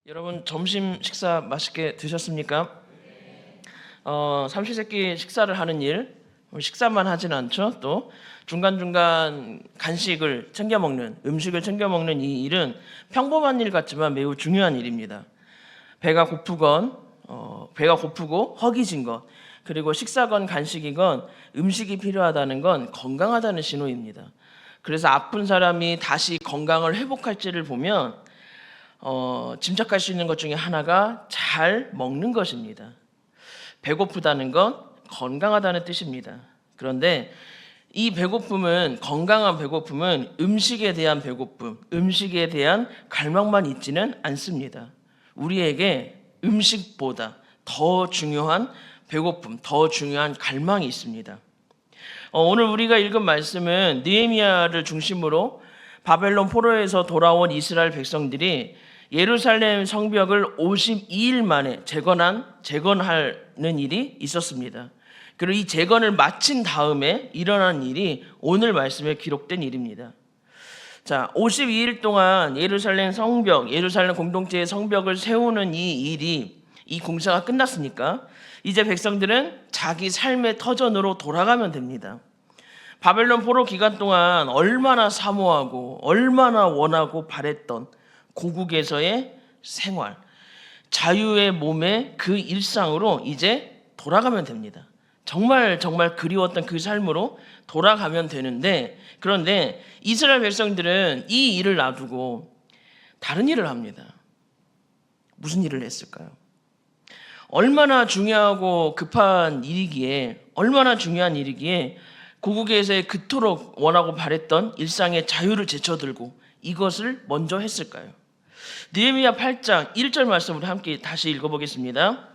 여러분 점심 식사 맛있게 드셨습니까? 삼시세끼 식사를 하는 일, 식사만 하진 않죠. 또 중간중간 간식을 챙겨 먹는, 음식을 챙겨 먹는 이 일은 평범한 일 같지만 매우 중요한 일입니다. 배가 고프고 허기진 것, 그리고 식사건 간식이건 음식이 필요하다는 건 건강하다는 신호입니다. 그래서 아픈 사람이 다시 건강을 회복할지를 보면 짐작할 수 있는 것 중에 하나가 잘 먹는 것입니다. 배고프다는 건 건강하다는 뜻입니다. 그런데 이 배고픔은, 건강한 배고픔은 음식에 대한 배고픔, 음식에 대한 갈망만 있지는 않습니다. 우리에게 음식보다 더 중요한 배고픔, 더 중요한 갈망이 있습니다. 오늘 우리가 읽은 말씀은 느헤미야를 중심으로 바벨론 포로에서 돌아온 이스라엘 백성들이 예루살렘 성벽을 52일 만에 재건하는 일이 있었습니다. 그리고 이 재건을 마친 다음에 일어난 일이 오늘 말씀에 기록된 일입니다. 자, 52일 동안 예루살렘 성벽, 예루살렘 공동체의 성벽을 세우는 이 공사가 끝났으니까 이제 백성들은 자기 삶의 터전으로 돌아가면 됩니다. 바벨론 포로 기간 동안 얼마나 사모하고 얼마나 원하고 바랬던 고국에서의 생활, 자유의 몸의 그 일상으로 이제 돌아가면 됩니다. 정말 그리웠던 그 삶으로 돌아가면 되는데, 그런데 이스라엘 백성들은 이 일을 놔두고 다른 일을 합니다. 무슨 일을 했을까요? 얼마나 중요하고 급한 일이기에, 얼마나 중요한 일이기에 고국에서의 그토록 원하고 바랬던 일상의 자유를 제쳐들고 이것을 먼저 했을까요? 느헤미야 8장 1절 말씀을 함께 다시 읽어보겠습니다.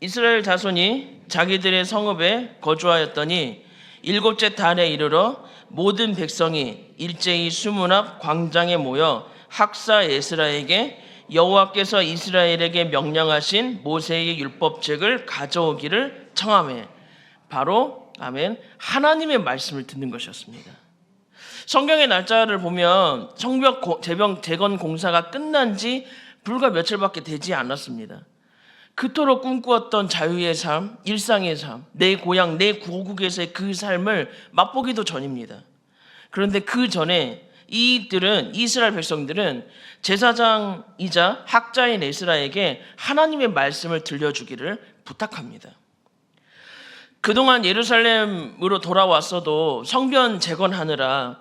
이스라엘 자손이 자기들의 성읍에 거주하였더니 일곱째 달에 이르러 모든 백성이 일제히 수문 앞 광장에 모여 학사 에스라에게 여호와께서 이스라엘에게 명령하신 모세의 율법책을 가져오기를 청하매, 바로 아멘, 하나님의 말씀을 듣는 것이었습니다. 성경의 날짜를 보면 성벽 재건 공사가 끝난 지 불과 며칠밖에 되지 않았습니다. 그토록 꿈꾸었던 자유의 삶, 일상의 삶, 내 고향, 내 고국에서의 그 삶을 맛보기도 전입니다. 그런데 그 전에 이스라엘 백성들은 제사장이자 학자인 에스라에게 하나님의 말씀을 들려주기를 부탁합니다. 그동안 예루살렘으로 돌아왔어도 성전 재건하느라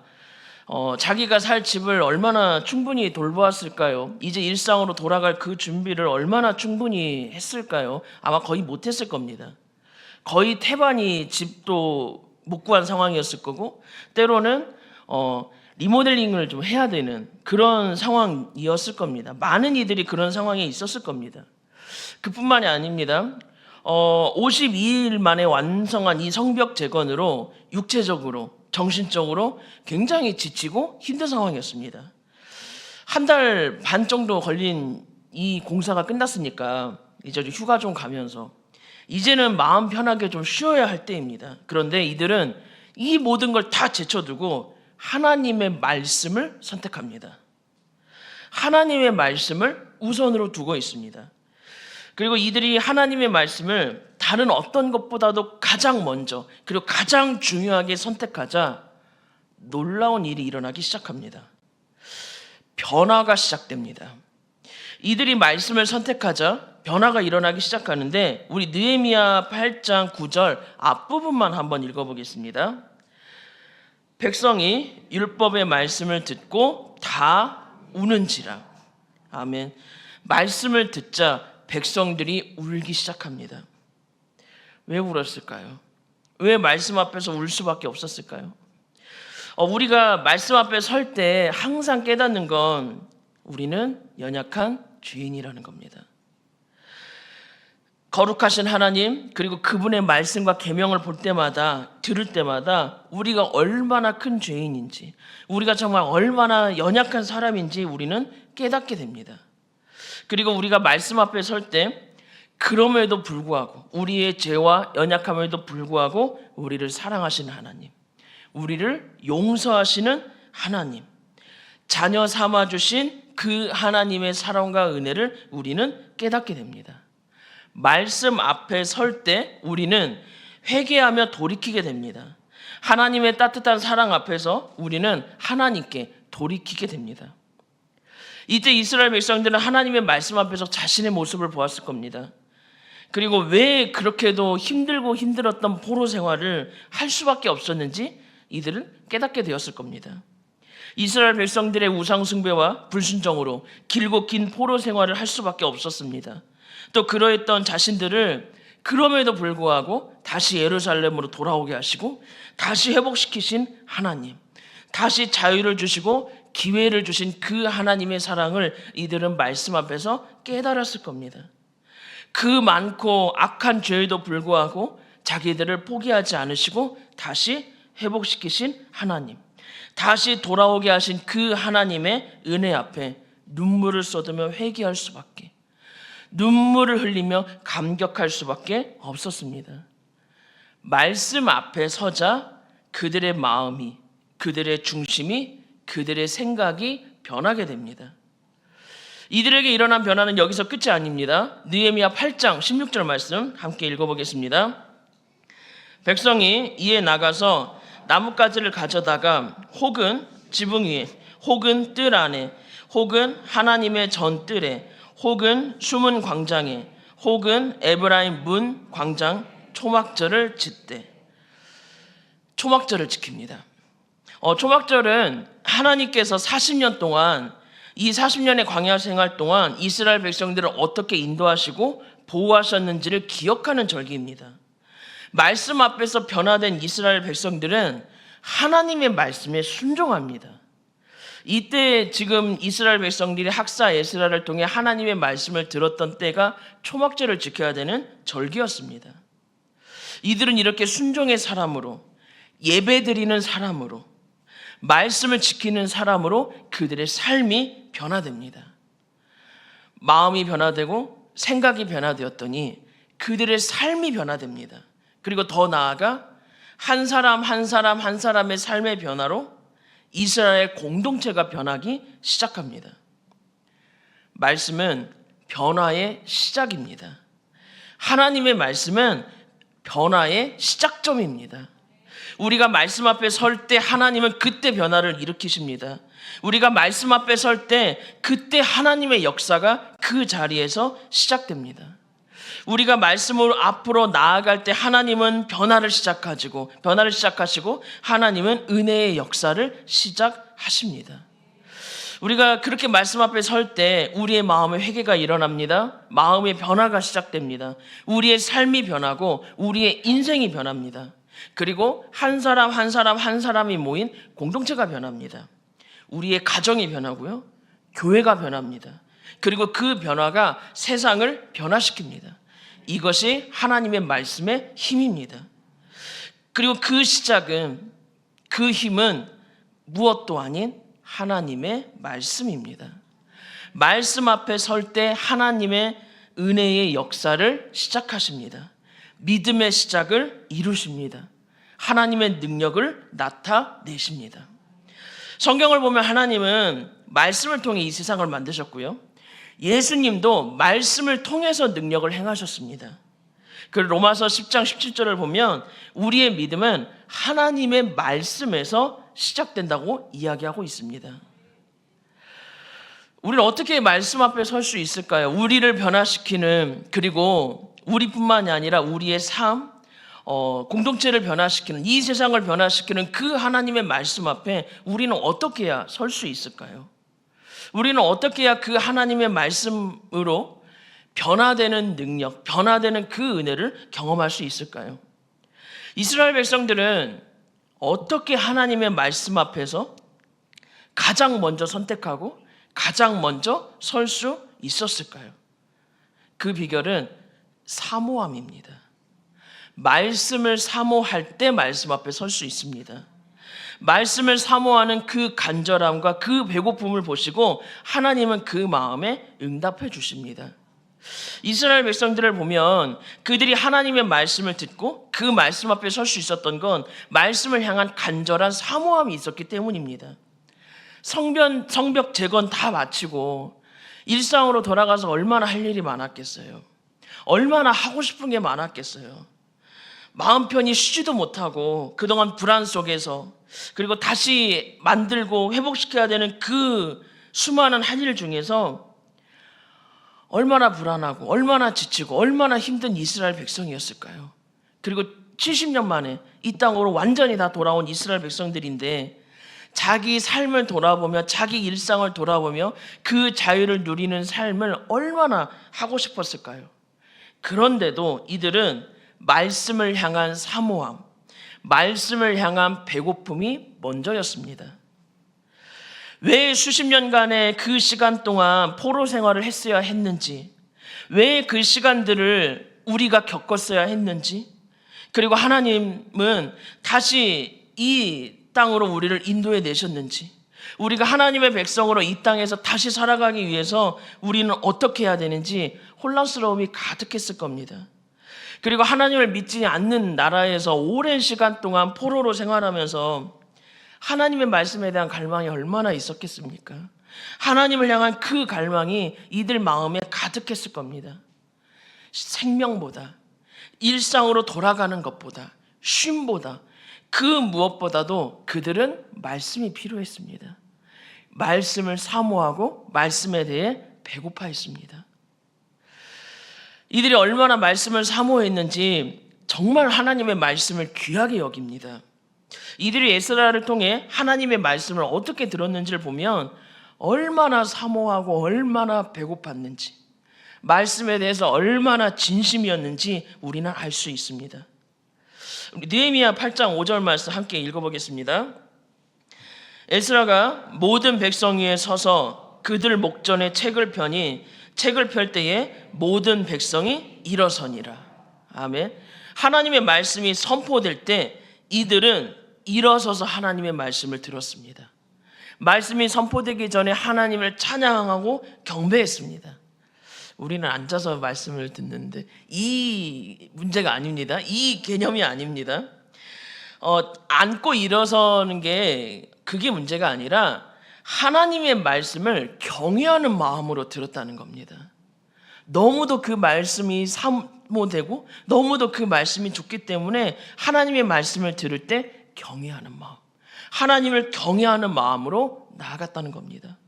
자기가 살 집을 얼마나 충분히 돌보았을까요? 이제 일상으로 돌아갈 그 준비를 얼마나 충분히 했을까요? 아마 거의 못했을 겁니다. 거의 태반이 집도 못 구한 상황이었을 거고, 때로는 리모델링을 좀 해야 되는 그런 상황이었을 겁니다. 많은 이들이 그런 상황에 있었을 겁니다. 그뿐만이 아닙니다. 52일 만에 완성한 이 성벽 재건으로 육체적으로, 정신적으로 굉장히 지치고 힘든 상황이었습니다. 한 달 반 정도 걸린 이 공사가 끝났으니까 이제 휴가 좀 가면서 이제는 마음 편하게 좀 쉬어야 할 때입니다. 그런데 이들은 이 모든 걸 다 제쳐두고 하나님의 말씀을 선택합니다. 하나님의 말씀을 우선으로 두고 있습니다. 그리고 이들이 하나님의 말씀을 다른 어떤 것보다도 가장 먼저, 그리고 가장 중요하게 선택하자 놀라운 일이 일어나기 시작합니다. 변화가 시작됩니다. 이들이 말씀을 선택하자 변화가 일어나기 시작하는데, 우리 느헤미야 8장 9절 앞부분만 한번 읽어보겠습니다. 백성이 율법의 말씀을 듣고 다 우는지라. 아멘. 말씀을 듣자 백성들이 울기 시작합니다. 왜 울었을까요? 왜 말씀 앞에서 울 수밖에 없었을까요? 우리가 말씀 앞에 설 때 항상 깨닫는 건 우리는 연약한 죄인이라는 겁니다. 거룩하신 하나님, 그리고 그분의 말씀과 계명을 볼 때마다, 들을 때마다 우리가 얼마나 큰 죄인인지, 우리가 정말 얼마나 연약한 사람인지 우리는 깨닫게 됩니다. 그리고 우리가 말씀 앞에 설 때 그럼에도 불구하고, 우리의 죄와 연약함에도 불구하고 우리를 사랑하시는 하나님, 우리를 용서하시는 하나님, 자녀 삼아주신 그 하나님의 사랑과 은혜를 우리는 깨닫게 됩니다. 말씀 앞에 설 때 우리는 회개하며 돌이키게 됩니다. 하나님의 따뜻한 사랑 앞에서 우리는 하나님께 돌이키게 됩니다. 이때 이스라엘 백성들은 하나님의 말씀 앞에서 자신의 모습을 보았을 겁니다. 그리고 왜 그렇게도 힘들고 힘들었던 포로 생활을 할 수밖에 없었는지 이들은 깨닫게 되었을 겁니다. 이스라엘 백성들의 우상 숭배와 불순종으로 길고 긴 포로 생활을 할 수밖에 없었습니다. 또 그러했던 자신들을 그럼에도 불구하고 다시 예루살렘으로 돌아오게 하시고 다시 회복시키신 하나님, 다시 자유를 주시고 기회를 주신 그 하나님의 사랑을 이들은 말씀 앞에서 깨달았을 겁니다. 그 많고 악한 죄에도 불구하고 자기들을 포기하지 않으시고 다시 회복시키신 하나님, 다시 돌아오게 하신 그 하나님의 은혜 앞에 눈물을 쏟으며 회개할 수밖에, 눈물을 흘리며 감격할 수밖에 없었습니다. 말씀 앞에 서자 그들의 마음이, 그들의 중심이, 그들의 생각이 변하게 됩니다. 이들에게 일어난 변화는 여기서 끝이 아닙니다. 느헤미야 8장 16절 말씀 함께 읽어보겠습니다. 백성이 이에 나가서 나뭇가지를 가져다가 혹은 지붕 위에, 혹은 뜰 안에, 혹은 하나님의 전뜰에, 혹은 숨은 광장에, 혹은 에브라임 문 광장 초막절을 짓되, 초막절을 지킵니다. 초막절은 하나님께서 40년 동안, 이 40년의 광야 생활 동안 이스라엘 백성들을 어떻게 인도하시고 보호하셨는지를 기억하는 절기입니다. 말씀 앞에서 변화된 이스라엘 백성들은 하나님의 말씀에 순종합니다. 이때 지금 이스라엘 백성들이 학사 에스라를 통해 하나님의 말씀을 들었던 때가 초막절을 지켜야 되는 절기였습니다. 이들은 이렇게 순종의 사람으로, 예배드리는 사람으로, 말씀을 지키는 사람으로 그들의 삶이 변화됩니다. 마음이 변화되고 생각이 변화되었더니 그들의 삶이 변화됩니다. 그리고 더 나아가 한 사람 한 사람 한 사람의 삶의 변화로 이스라엘 공동체가 변하기 시작합니다. 말씀은 변화의 시작입니다. 하나님의 말씀은 변화의 시작점입니다. 우리가 말씀 앞에 설 때 하나님은 그때 변화를 일으키십니다. 우리가 말씀 앞에 설 때 그때 하나님의 역사가 그 자리에서 시작됩니다. 우리가 말씀으로 앞으로 나아갈 때 하나님은 변화를 시작하시고 하나님은 은혜의 역사를 시작하십니다. 우리가 그렇게 말씀 앞에 설 때 우리의 마음에 회개가 일어납니다. 마음의 변화가 시작됩니다. 우리의 삶이 변하고 우리의 인생이 변합니다. 그리고 한 사람 한 사람 한 사람이 모인 공동체가 변합니다. 우리의 가정이 변하고요, 교회가 변합니다. 그리고 그 변화가 세상을 변화시킵니다. 이것이 하나님의 말씀의 힘입니다. 그리고 그 시작은, 그 힘은 무엇도 아닌 하나님의 말씀입니다. 말씀 앞에 설 때 하나님의 은혜의 역사를 시작하십니다. 믿음의 시작을 이루십니다. 하나님의 능력을 나타내십니다. 성경을 보면 하나님은 말씀을 통해 이 세상을 만드셨고요, 예수님도 말씀을 통해서 능력을 행하셨습니다. 그 로마서 10장 17절을 보면 우리의 믿음은 하나님의 말씀에서 시작된다고 이야기하고 있습니다. 우리는 어떻게 말씀 앞에 설 수 있을까요? 우리를 변화시키는, 그리고 우리뿐만이 아니라 우리의 삶, 공동체를 변화시키는, 이 세상을 변화시키는 그 하나님의 말씀 앞에 우리는 어떻게 해야 설 수 있을까요? 우리는 어떻게 해야 그 하나님의 말씀으로 변화되는 능력, 변화되는 그 은혜를 경험할 수 있을까요? 이스라엘 백성들은 어떻게 하나님의 말씀 앞에서 가장 먼저 선택하고 가장 먼저 설 수 있었을까요? 그 비결은 사모함입니다. 말씀을 사모할 때 말씀 앞에 설 수 있습니다. 말씀을 사모하는 그 간절함과 그 배고픔을 보시고 하나님은 그 마음에 응답해 주십니다. 이스라엘 백성들을 보면 그들이 하나님의 말씀을 듣고 그 말씀 앞에 설 수 있었던 건 말씀을 향한 간절한 사모함이 있었기 때문입니다. 성벽 재건 다 마치고 일상으로 돌아가서 얼마나 할 일이 많았겠어요. 얼마나 하고 싶은 게 많았겠어요. 마음 편히 쉬지도 못하고 그동안 불안 속에서, 그리고 다시 만들고 회복시켜야 되는 그 수많은 할 일 중에서 얼마나 불안하고 얼마나 지치고 얼마나 힘든 이스라엘 백성이었을까요? 그리고 70년 만에 이 땅으로 완전히 다 돌아온 이스라엘 백성들인데, 자기 삶을 돌아보며 자기 일상을 돌아보며 그 자유를 누리는 삶을 얼마나 하고 싶었을까요? 그런데도 이들은 말씀을 향한 사모함, 말씀을 향한 배고픔이 먼저였습니다. 왜 수십 년간의 그 시간 동안 포로 생활을 했어야 했는지, 왜 그 시간들을 우리가 겪었어야 했는지, 그리고 하나님은 다시 이 땅으로 우리를 인도해 내셨는지, 우리가 하나님의 백성으로 이 땅에서 다시 살아가기 위해서 우리는 어떻게 해야 되는지 혼란스러움이 가득했을 겁니다. 그리고 하나님을 믿지 않는 나라에서 오랜 시간 동안 포로로 생활하면서 하나님의 말씀에 대한 갈망이 얼마나 있었겠습니까? 하나님을 향한 그 갈망이 이들 마음에 가득했을 겁니다. 생명보다, 일상으로 돌아가는 것보다, 쉼보다, 그 무엇보다도 그들은 말씀이 필요했습니다. 말씀을 사모하고 말씀에 대해 배고파했습니다. 이들이 얼마나 말씀을 사모했는지 정말 하나님의 말씀을 귀하게 여깁니다. 이들이 에스라를 통해 하나님의 말씀을 어떻게 들었는지를 보면 얼마나 사모하고 얼마나 배고팠는지, 말씀에 대해서 얼마나 진심이었는지 우리는 알 수 있습니다. 느헤미야 8장 5절 말씀 함께 읽어보겠습니다. 에스라가 모든 백성 위에 서서 그들 목전에 책을 펴니 책을 펼 때에 모든 백성이 일어서니라. 아멘. 하나님의 말씀이 선포될 때 이들은 일어서서 하나님의 말씀을 들었습니다. 말씀이 선포되기 전에 하나님을 찬양하고 경배했습니다. 우리는 앉아서 말씀을 듣는데 이 문제가 아닙니다. 이 개념이 아닙니다. 앉고 일어서는 게 그게 문제가 아니라 하나님의 말씀을 경외하는 마음으로 들었다는 겁니다. 너무도 그 말씀이 사모되고 너무도 그 말씀이 좋기 때문에 하나님의 말씀을 들을 때 경외하는 마음, 하나님을 경외하는 마음으로 나아갔다는 겁니다.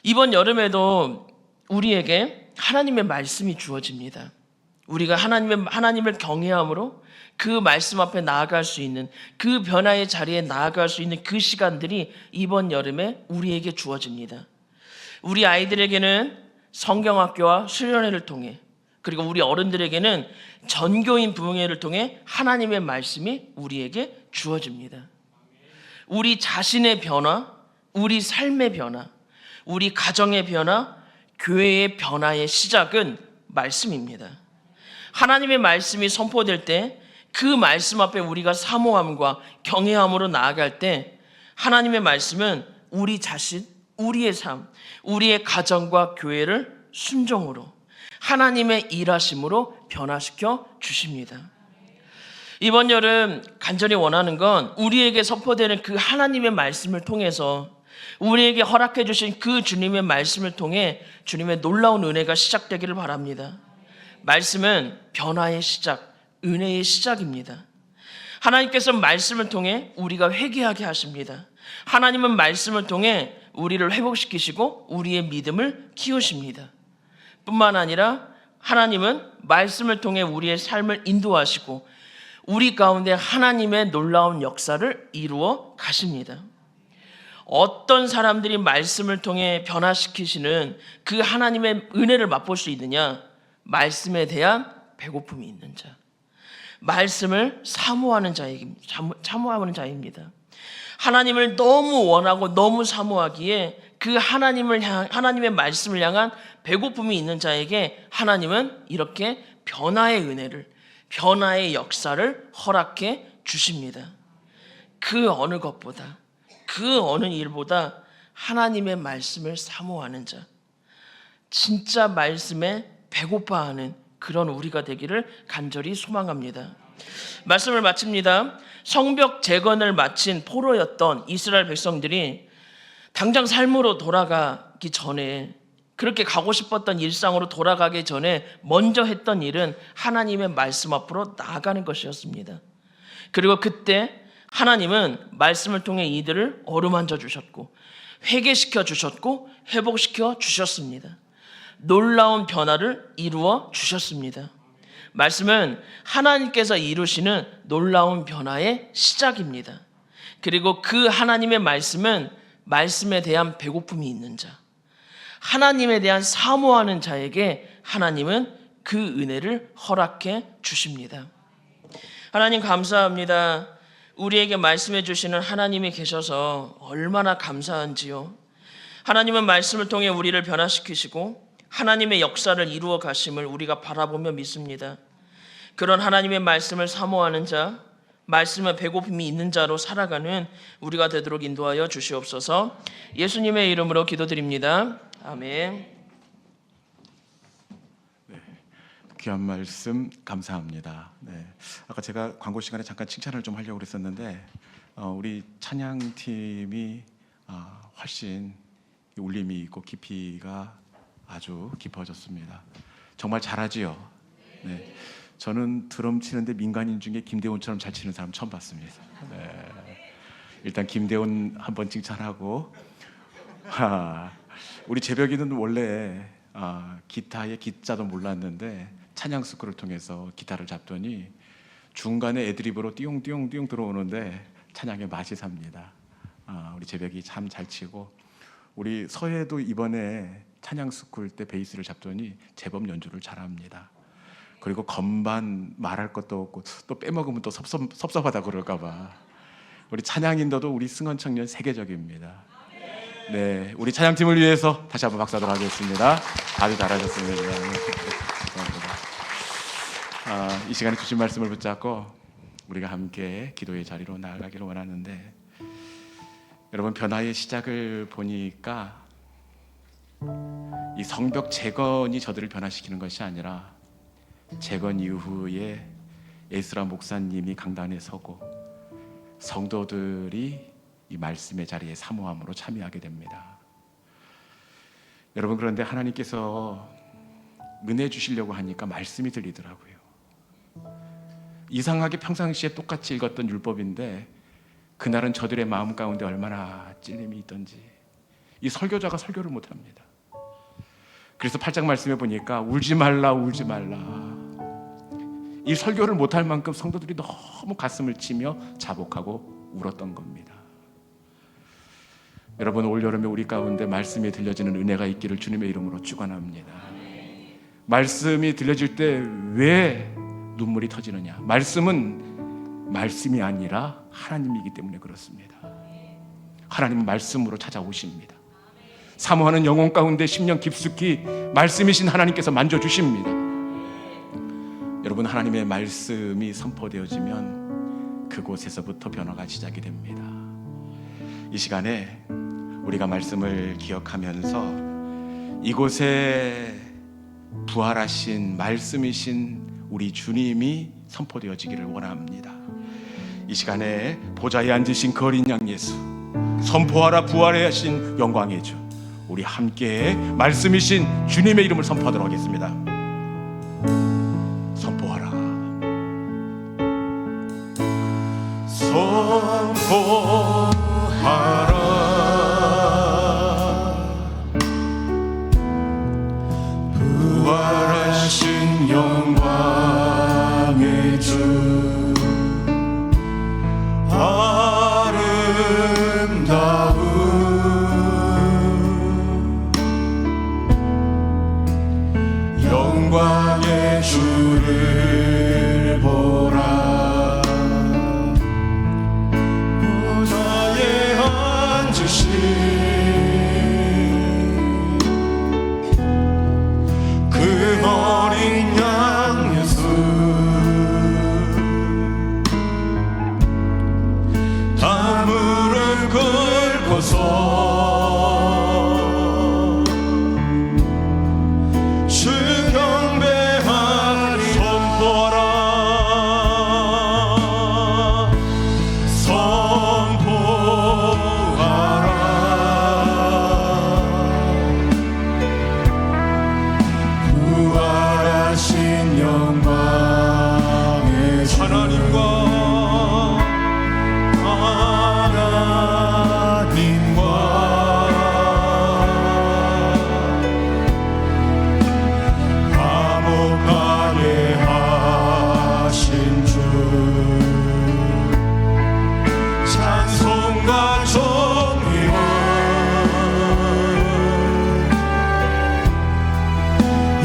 이번 여름에도 우리에게 하나님의 말씀이 주어집니다. 우리가 하나님을 경외함으로 그 말씀 앞에 나아갈 수 있는, 그 변화의 자리에 나아갈 수 있는 그 시간들이 이번 여름에 우리에게 주어집니다. 우리 아이들에게는 성경학교와 수련회를 통해, 그리고 우리 어른들에게는 전교인 부흥회를 통해 하나님의 말씀이 우리에게 주어집니다. 우리 자신의 변화, 우리 삶의 변화, 우리 가정의 변화, 교회의 변화의 시작은 말씀입니다. 하나님의 말씀이 선포될 때 그 말씀 앞에 우리가 사모함과 경외함으로 나아갈 때 하나님의 말씀은 우리 자신, 우리의 삶, 우리의 가정과 교회를 순종으로 하나님의 일하심으로 변화시켜 주십니다. 이번 여름 간절히 원하는 건 우리에게 선포되는 그 하나님의 말씀을 통해서, 우리에게 허락해 주신 그 주님의 말씀을 통해 주님의 놀라운 은혜가 시작되기를 바랍니다. 말씀은 변화의 시작, 은혜의 시작입니다. 하나님께서 말씀을 통해 우리가 회개하게 하십니다. 하나님은 말씀을 통해 우리를 회복시키시고 우리의 믿음을 키우십니다. 뿐만 아니라 하나님은 말씀을 통해 우리의 삶을 인도하시고 우리 가운데 하나님의 놀라운 역사를 이루어 가십니다. 어떤 사람들이 말씀을 통해 변화시키시는 그 하나님의 은혜를 맛볼 수 있느냐? 말씀에 대한 배고픔이 있는 자, 말씀을 사모하는 자입니다. 하나님을 너무 원하고 너무 사모하기에 그 하나님의 말씀을 향한 배고픔이 있는 자에게 하나님은 이렇게 변화의 은혜를, 변화의 역사를 허락해 주십니다. 그 어느 것보다, 그 어느 일보다 하나님의 말씀을 사모하는 자, 진짜 말씀에 배고파하는 그런 우리가 되기를 간절히 소망합니다. 말씀을 마칩니다. 성벽 재건을 마친 포로였던 이스라엘 백성들이 당장 삶으로 돌아가기 전에, 그렇게 가고 싶었던 일상으로 돌아가기 전에 먼저 했던 일은 하나님의 말씀 앞으로 나아가는 것이었습니다. 그리고 그때 하나님은 말씀을 통해 이들을 어루만져 주셨고 회개시켜 주셨고 회복시켜 주셨습니다. 놀라운 변화를 이루어 주셨습니다. 말씀은 하나님께서 이루시는 놀라운 변화의 시작입니다. 그리고 그 하나님의 말씀은 말씀에 대한 배고픔이 있는 자, 하나님에 대한 사모하는 자에게 하나님은 그 은혜를 허락해 주십니다. 하나님 감사합니다. 우리에게 말씀해 주시는 하나님이 계셔서 얼마나 감사한지요. 하나님은 말씀을 통해 우리를 변화시키시고 하나님의 역사를 이루어 가심을 우리가 바라보며 믿습니다. 그런 하나님의 말씀을 사모하는 자, 말씀에 배고픔이 있는 자로 살아가는 우리가 되도록 인도하여 주시옵소서. 예수님의 이름으로 기도드립니다. 아멘. 네, 귀한 말씀 감사합니다. 네, 아까 제가 광고 시간에 잠깐 칭찬을 좀 하려고 그랬었는데 우리 찬양팀이 훨씬 울림이 있고 깊이가 아주 깊어졌습니다. 정말 잘하지요. 네, 저는 드럼 치는데 민간인 중에 김대훈처럼 잘 치는 사람 처음 봤습니다. 네, 일단 김대훈 한번 칭찬하고, 우리 재벽이는 원래 기타의 기자도 몰랐는데 찬양 스쿨을 통해서 기타를 잡더니 중간에 애드립으로 띠용띠용 들어오는데 찬양의 맛이 삽니다. 우리 재벽이 참 잘 치고, 우리 서해도 이번에 찬양 스쿨 때 베이스를 잡더니 제법 연주를 잘합니다. 그리고 건반 말할 것도 없고 또 빼먹으면 또 섭섭하다 그럴까 봐 우리 찬양인도도 우리 승원 청년 세계적입니다. 네, 우리 찬양팀을 위해서 다시 한번 박수 하도록 하겠습니다. 아주 잘하셨습니다. 이 시간에 주신 말씀을 붙잡고 우리가 함께 기도의 자리로 나아가기를 원하는데, 여러분 변화의 시작을 보니까 이 성벽 재건이 저들을 변화시키는 것이 아니라 재건 이후에 에스라 목사님이 강단에 서고 성도들이 이 말씀의 자리에 사모함으로 참여하게 됩니다. 여러분, 그런데 하나님께서 은혜 주시려고 하니까 말씀이 들리더라고요. 이상하게 평상시에 똑같이 읽었던 율법인데 그날은 저들의 마음 가운데 얼마나 찔림이 있던지 이 설교자가 설교를 못합니다. 그래서 8장 말씀에 보니까 울지 말라 울지 말라, 이 설교를 못할 만큼 성도들이 너무 가슴을 치며 자복하고 울었던 겁니다. 여러분, 올여름에 우리 가운데 말씀이 들려지는 은혜가 있기를 주님의 이름으로 축원합니다. 말씀이 들려질 때 왜 눈물이 터지느냐? 말씀은 말씀이 아니라 하나님이기 때문에 그렇습니다. 하나님은 말씀으로 찾아오십니다. 사모하는 영혼 가운데 심령 깊숙이 말씀이신 하나님께서 만져주십니다. 여러분, 하나님의 말씀이 선포되어지면 그곳에서부터 변화가 시작이 됩니다. 이 시간에 우리가 말씀을 기억하면서 이곳에 부활하신 말씀이신 우리 주님이 선포되어지기를 원합니다. 이 시간에 보좌에 앉으신 그 어린 양 예수, 선포하라 부활하신 영광의 주, 우리 함께 말씀이신 주님의 이름을 선포하도록 하겠습니다. 선포하라, 선포하라, 부활하신 영광의 주, 영광의 주를 보라. 보좌에 앉으신 그 어린 양 예수, 다 무릎 꿇고서 선포하라,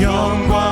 영광